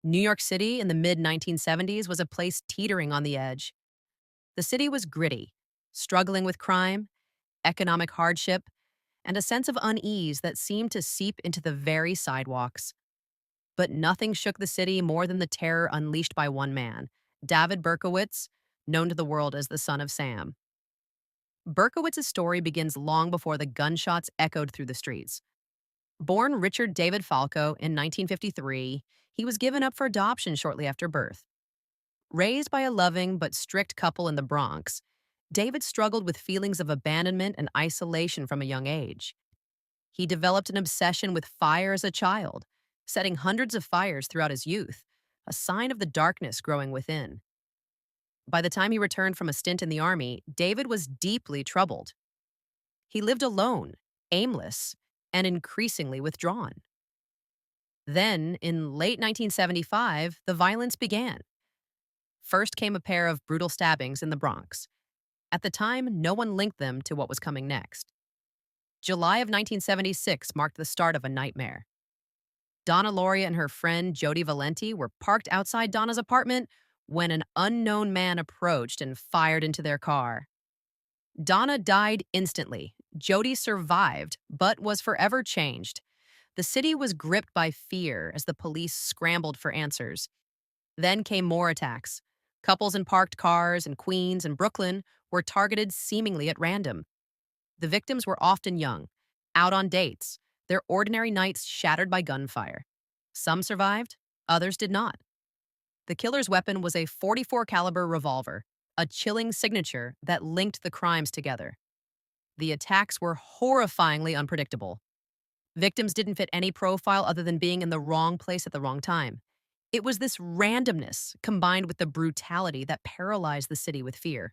New York City in the mid 1970s was a place teetering on the edge. The city was gritty, struggling with crime, economic hardship, and a sense of unease that seemed to seep into the very sidewalks. But nothing shook the city more than the terror unleashed by one man, David Berkowitz, known to the world as the Son of Sam. Berkowitz's story begins long before the gunshots echoed through the streets. Born Richard David Falco in 1953, he was given up for adoption shortly after birth. Raised by a loving but strict couple in the Bronx, David struggled with feelings of abandonment and isolation from a young age. He developed an obsession with fire as a child, setting hundreds of fires throughout his youth, a sign of the darkness growing within. By the time he returned from a stint in the army, David was deeply troubled. He lived alone, aimless, and increasingly withdrawn. Then, in late 1975, the violence began. First came a pair of brutal stabbings in the Bronx. At the time, no one linked them to what was coming next. July of 1976 marked the start of a nightmare. Donna Loria and her friend Jody Valenti were parked outside Donna's apartment when an unknown man approached and fired into their car. Donna died instantly. Jody survived, but was forever changed. The city was gripped by fear as the police scrambled for answers. Then came more attacks. Couples in parked cars in Queens and Brooklyn were targeted seemingly at random. The victims were often young, out on dates, their ordinary nights shattered by gunfire. Some survived, others did not. The killer's weapon was a .44 caliber revolver, a chilling signature that linked the crimes together. The attacks were horrifyingly unpredictable. Victims didn't fit any profile other than being in the wrong place at the wrong time. It was this randomness combined with the brutality that paralyzed the city with fear.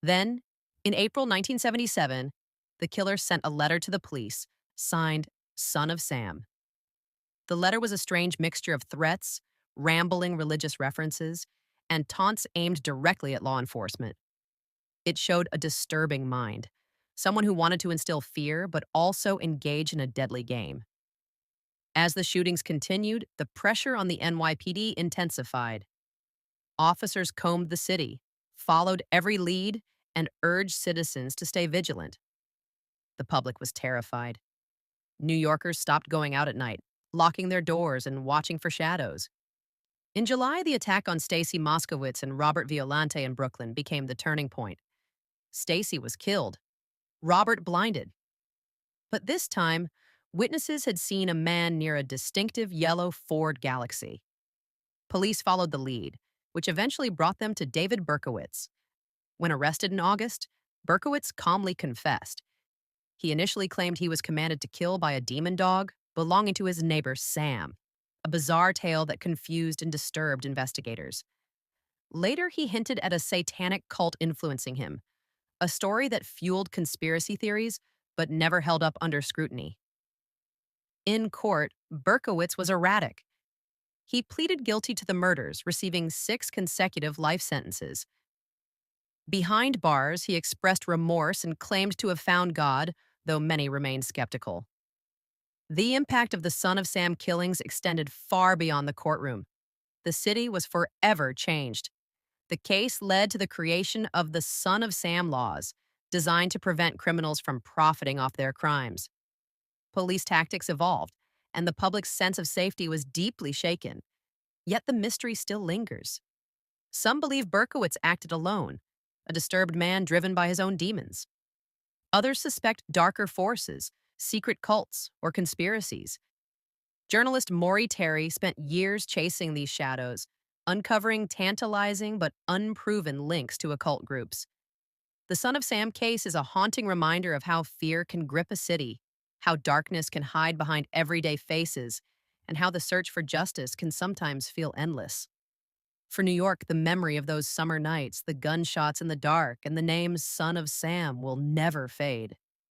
Then, in April 1977, the killer sent a letter to the police, signed Son of Sam. The letter was a strange mixture of threats, rambling religious references, and taunts aimed directly at law enforcement. It showed a disturbing mind, someone who wanted to instill fear but also engage in a deadly game. As the shootings continued, the pressure on the NYPD intensified. Officers combed the city, followed every lead, and urged citizens to stay vigilant. The public was terrified. New Yorkers stopped going out at night, locking their doors and watching for shadows. In July, the attack on Stacy Moskowitz and Robert Violante in Brooklyn became the turning point. Stacy was killed, Robert blinded. But this time, witnesses had seen a man near a distinctive yellow Ford Galaxy. Police followed the lead, which eventually brought them to David Berkowitz. When arrested in August, Berkowitz calmly confessed. He initially claimed he was commanded to kill by a demon dog belonging to his neighbor Sam, a bizarre tale that confused and disturbed investigators. Later, he hinted at a satanic cult influencing him, a story that fueled conspiracy theories but never held up under scrutiny. In court, Berkowitz was erratic. He pleaded guilty to the murders, receiving 6 consecutive life sentences. Behind bars, he expressed remorse and claimed to have found God, though many remained skeptical. The impact of the Son of Sam killings extended far beyond the courtroom. The city was forever changed. The case led to the creation of the Son of Sam laws, designed to prevent criminals from profiting off their crimes. Police tactics evolved, and the public's sense of safety was deeply shaken. Yet the mystery still lingers. Some believe Berkowitz acted alone, a disturbed man driven by his own demons. Others suspect darker forces, secret cults, or conspiracies. Journalist Maury Terry spent years chasing these shadows, uncovering tantalizing but unproven links to occult groups. The Son of Sam case is a haunting reminder of how fear can grip a city, how darkness can hide behind everyday faces, and how the search for justice can sometimes feel endless. For New York, the memory of those summer nights, the gunshots in the dark, and the name Son of Sam will never fade.